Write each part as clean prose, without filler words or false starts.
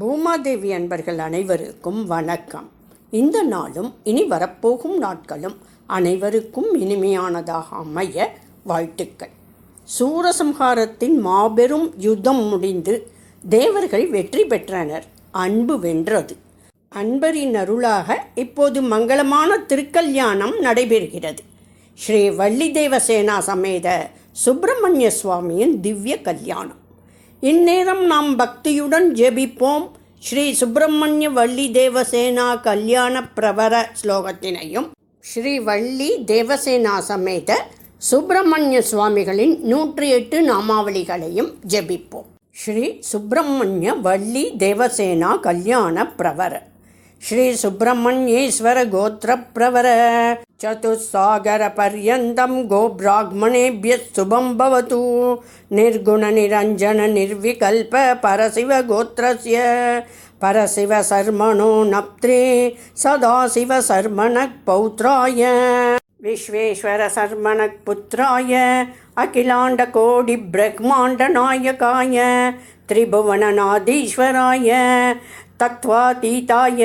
பூமாதேவி அன்பர்கள் அனைவருக்கும் வணக்கம். இந்த நாளும் இனி வரப்போகும் நாட்களும் அனைவருக்கும் இனிமையானதாக அமைய வாழ்த்துக்கள். சூரசம்ஹாரத்தின் மாபெரும் யுத்தம் முடிந்து தேவர்கள் வெற்றி பெற்றனர். அன்பு வென்றது. அன்பரின் அருளாக இப்போது மங்களமான திருக்கல்யாணம் நடைபெறுகிறது. ஸ்ரீ வள்ளி தேவசேனா சமேத சுப்பிரமணிய சுவாமியின் திவ்ய கல்யாணம். இந்நேரம் நாம் பக்தியுடன் ஜெபிப்போம். ஸ்ரீ சுப்பிரமணிய வள்ளி தேவசேனா கல்யாண பிரவர ஸ்லோகத்தினையும் ஸ்ரீ வள்ளி தேவசேனா சமேத சுப்பிரமணிய சுவாமிகளின் 108 நாமாவளிகளையும் ஜெபிப்போம். ஸ்ரீ சுப்பிரமணிய வள்ளி தேவசேனா கல்யாண பிரவர. ஸ்ரீ சுப்பிரமணியேஸ்வர கோத்திர பிரவர. சதுசாகர பர்யந்தம் கோப்ராஹ்மணேபிய சுபம் பவது. நிர்குண நிரஞ்சன நிர்விகல்ப பரசிவ கோத்ரஸ்ய பரசிவ சர்மணோ நப்த்ரே சதாசிவ சர்மணக் பௌத்ராய விஸ்வேஸ்வர சர்மணக் புத்ராய அகிலாண்ட கோடி பிரம்மாண்ட நாயகாய திரிபுவனநாதீஸ்வராய தத்வாதீதாய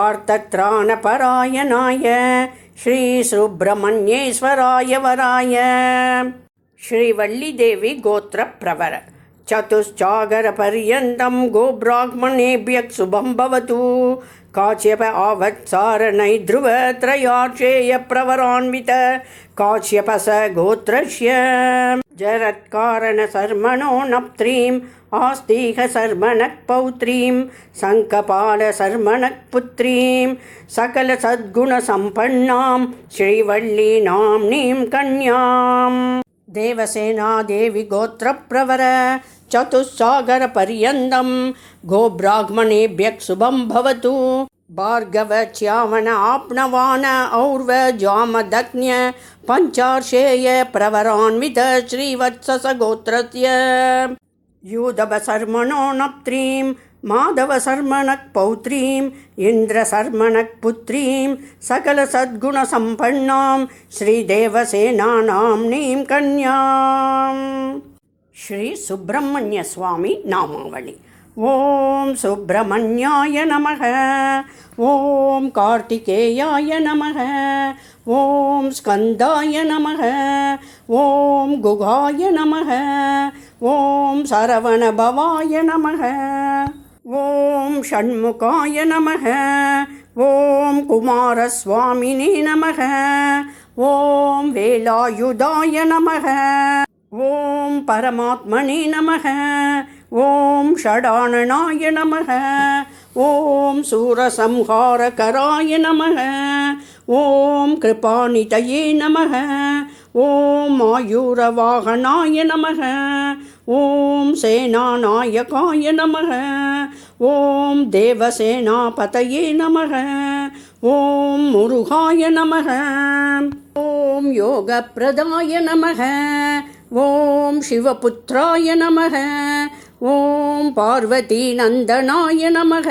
ஆர்த்தத்ராணபராயணாய ஸ்ரீ சுப்பிரமணியேஸ்வராய வராய. ஸ்ரீ வள்ளி தேவி கோத்திர பிரவர. சதுஷ்சாகர பர்யந்தம் கோப்ராஹ்மணேபிய சுபம் பவது. காச்யப ஆவத்சாரணை த்ருவ த்ரயாட்சேய பிரவரான்வித காச்யபச கோத்ரஸ்ய ஜரத்காரண சர்மணோ நப்த்ரீம் ஆஸ்தீக சர்மணக் பௌத்ரீம் சங்கபால சர்மணக் புத்ரீம் சகல சத்குண சம்பன்னாம் ஸ்ரீவள்ளி நாம்னீம் கன்யாம். தேவசேனா தேவி கோத்திர பிரவர. சதுசாகர பர்யந்தம் கோப்ராஹ்மணேபிய சுபம் பவது. பார்கவ ச்யாவன ஆப்னவான ஔர்வ ஜாமதக்ஞ பஞ்சார்ஷேய பிரவரான்வித ஸ்ரீவத்சச கோத்ரஸ்ய யூதப சர்மணோ நப்த்ரீம் மாதவ சர்மணக் பௌத்ரீம் இந்திர சர்மணக் புத்ரீம் சகல சத்குண சம்பன்னாம் ஸ்ரீதேவசேனா நாம்னீம் கன்யாம். ஸ்ரீ சுப்பிரமணிய சுவாமி நாமாவளி. ஓம் சுப்பிரமணியாய நமக. ஓம் கார்த்திகேயாய நமக. ஓம் ஸ்கந்தாய நமக. ஓம் குகாய நமக. ஓம் சரவணபவாய நமக. ஓம் ஷண்முகாய நமக. ஓம் குமாரஸ்வாமினே நமக. ஓம் வேலாயுதாய நமக. ஓம் பரமாத்மனே நமக. ஓம் ஷடானனாய நமக. ஓம் சூரசம்ஹாரகராய நமக. ஓம் கிருபாநிதயே நமக. ஓம் ஆயூரவாகனாய நமக. ஓம் சேனாநாயகாய நமக. ஓம் தேவசேனாபதயே நமக. ஓம் முருகாய நமக. ஓம் யோகப்பிரதாய நமக. ஓம் சிவபுத்ராய நமக. ஓம் பார்வதி நந்தனாய நமக.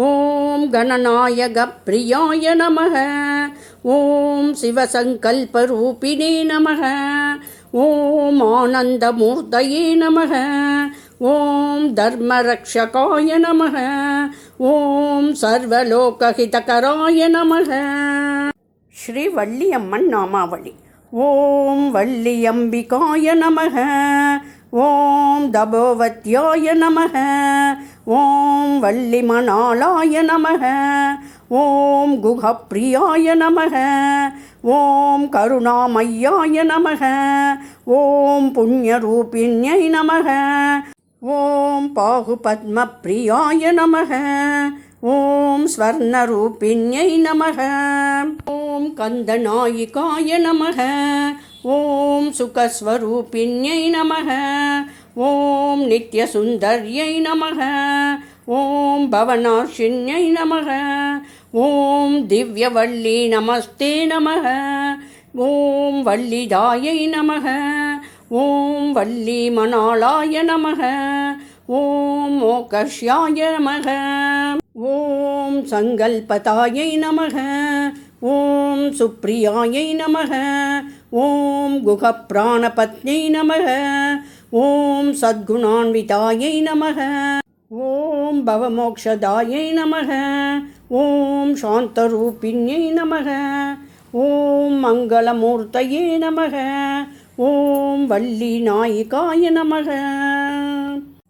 ஓம் கணநாயக பிரியாய நமக. ஓம் சிவசங்கல்பரூபிணே நமக. ஓம் ஆனந்தமூர்த்தயே நமக. ஓம் தர்மரக்ஷகாய நமக. ஓம் சர்வலோகஹிதகராய நமக. ஸ்ரீ வள்ளியம்மன் நாமாவளி. ஓம் வள்ளியம்பிகாய நமக. ஓம் தபோவத்யாய நமக. ஓம் வள்ளிமணாளாய நமக. ஓம் குஹப்ரியாய நமக. ஓம் கருணாமய்யாய நமக. ஓம் புண்ணியரூபிண்யை நமக. ஓம் பாகுபத்மப்ரியாய நமக. ஓம் ஸ்வர்ணரூபிண்யை நமக. ஓம் கந்தநாயிகாய நமக. ஓம் சுகஸ்வரூபிண்யை நமக. ஓம் நித்யசுந்தர்யை நமக. ஓம் பவனார்ஷிண்யை நமக. ஓம் திவ்யவள்ளி நமஸ்தே நமக. ஓம் வள்ளிதாயை நமக. ஓம் வள்ளி மணாளாய நமக. ஓம் மோகஷ்யாய நமக. ஓம் சங்கல்பதாயை நமக. ஓம் சுப்ரியாயை நமக. ஓம் குகப்ராணபத்யை நமக. ஓம் சத்குணான்விதாயை நமக. ஓம் ஓம் பவமோக்ஷதாயை நமக. ஓம் சாந்தரூபிண்யை நமக. ஓம் மங்களமூர்த்தயே நமக. ஓம் வள்ளி நாயிகாய நமக.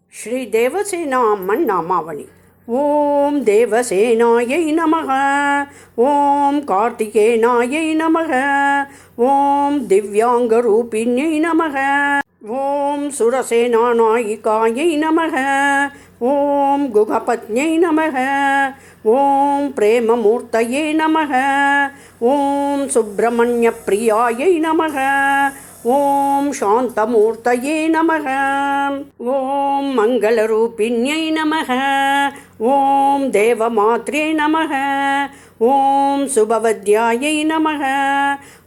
ஸ்ரீ தேவசேனா அம்மன் நாமாவளி. ஓம் தேவசேனாயை நமக. ஓம் கார்த்திகேயனாயை நமக. ஓம் திவ்யாங்கரூபிண்யை நமக. ஓம் சுரசேனா நாயிகாயை நமக. ஓம் குகபத்யை நமக. ஓம் பிரேமமூர்த்தயே நமக. ஓம் சுப்பிரமணிய பிரியாயை நமக. ஓம் சாந்தமூர்த்தயே நமக. ஓம் மங்களரூபிண்யை நமக. ஓம் தேவமாத்ரே நமக. ஓம் சுபவத்யாயை நமக.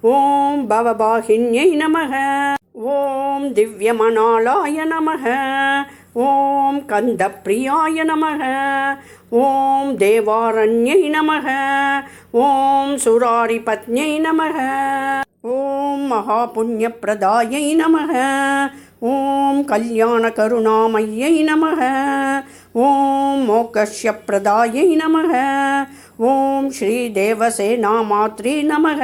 ஓம் பவபாகின்யை நமக. ஓம் திவ்யமணாளாய நமக. ஓம் கந்தப்பிரியாய நமக. ஓம் தேவாரண்யை நமக. ஓம் சுராரிபத்யை நமக. ஓம் மகாபுண்யப்பிரதாயை நமக. ஓம் கல்யாணகருணாமய்யை நமக. ஓம் மோக்ஷப்ரதாயை நமக. ஓம் ஸ்ரீதேவசேனாமாத்ரே நமக.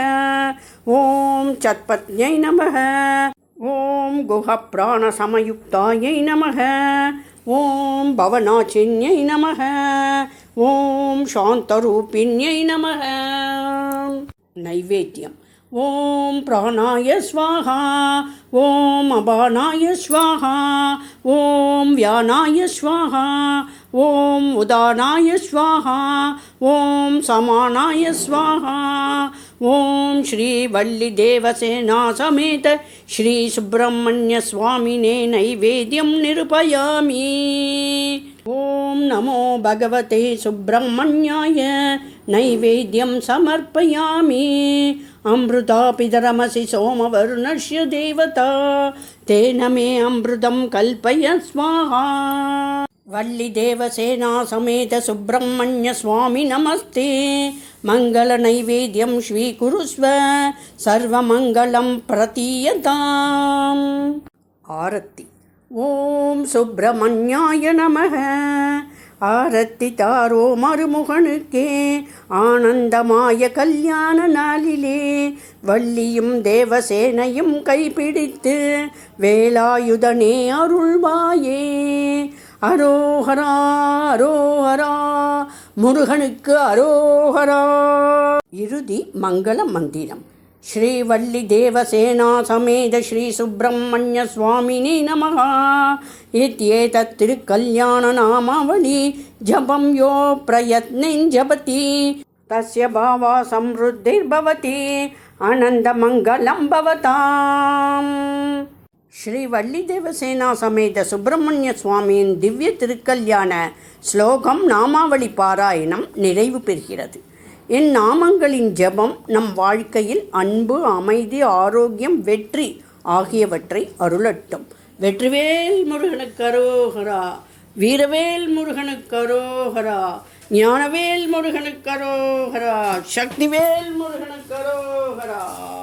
ஓம் சத்பத்யை நமக. ஓம் குஹப்ராணசமயுக்தாயை நமக. ஓம் பவனாச்சின்யை நமக. ஓம் சாந்தரூபிண்யை நமக. நைவேத்தியம். ஓம் பிராணாய ஸ்வாஹா. ஓம் அபானாய ஸ்வாஹா. ஓம் வியானாய ஸ்வாஹா. ஓம் உதானாய ஸ்வாஹா. ஓம் சமானாய ஸ்வாஹா. ஓம் ஸ்ரீ வள்ளி தேவசேனா சமேத ஸ்ரீ சுப்பிரமணிய சுவாமினே நைவேத்யம் நிருபயாமி. ஓம் நமோ பகவதே சுப்பிரமணியாய நைவேத்யம் சமர்ப்பயாமி. அம்ருதா பிதரமசி சோமவர்ணஸ்ய தேவதா தேன மே அம்ருதம் கல்பய ஸ்வாஹா. வள்ளி தேவசேனா சமேத சுப்பிரமணிய சுவாமி நமஸ்தே. மங்கள நைவேத்யம் ஸ்வீகுருஸ்வ சர்வமங்கலம் பிரதீயதாம். ஆரத்தி. ஓம் சுப்பிரமணியாய நமக. ஆரத்தி தாரோ மருமுகனுக்கே ஆனந்தமாய கல்யாண நாளிலே. வள்ளியும் தேவசேனையும் கைப்பிடித்து வேலாயுதனே அருள்வாயே. அரோஹரா அரோஹரா முருகனுக்கு அரோஹரா. இறுதி மங்கள மந்திரம். ஸ்ரீ வள்ளி தேவசேனா சமேத ஸ்ரீ சுப்பிரமணிய சுவாமினே நமஹ. இத்யேதத் திருக்கல்யாண நாமாவளி ஜபம் யோ பிரயத்னேன் ஜபதி தஸ்ய பாவா சம்ருத்திர்பவதி ஆனந்தமங்கலம் பவதாம். ஸ்ரீ வள்ளி தேவசேனா சமேத சுப்பிரமணிய சுவாமியின் திவ்ய திருக்கல்யாண ஸ்லோகம் நாமாவளி பாராயணம் நிறைவு பெறுகிறது. என் நாமங்களின் ஜபம் நம் வாழ்க்கையில் அன்பு, அமைதி, ஆரோக்கியம், வெற்றி ஆகியவற்றை அருளட்டும். வெற்றிவேல் முருகனுக்கு அரோகரா. வீரவேல் முருகனுக்கு அரோகரா. ஞானவேல் முருகனுக்கு அரோகரா. சக்திவேல் முருகனுக்கு அரோகரா.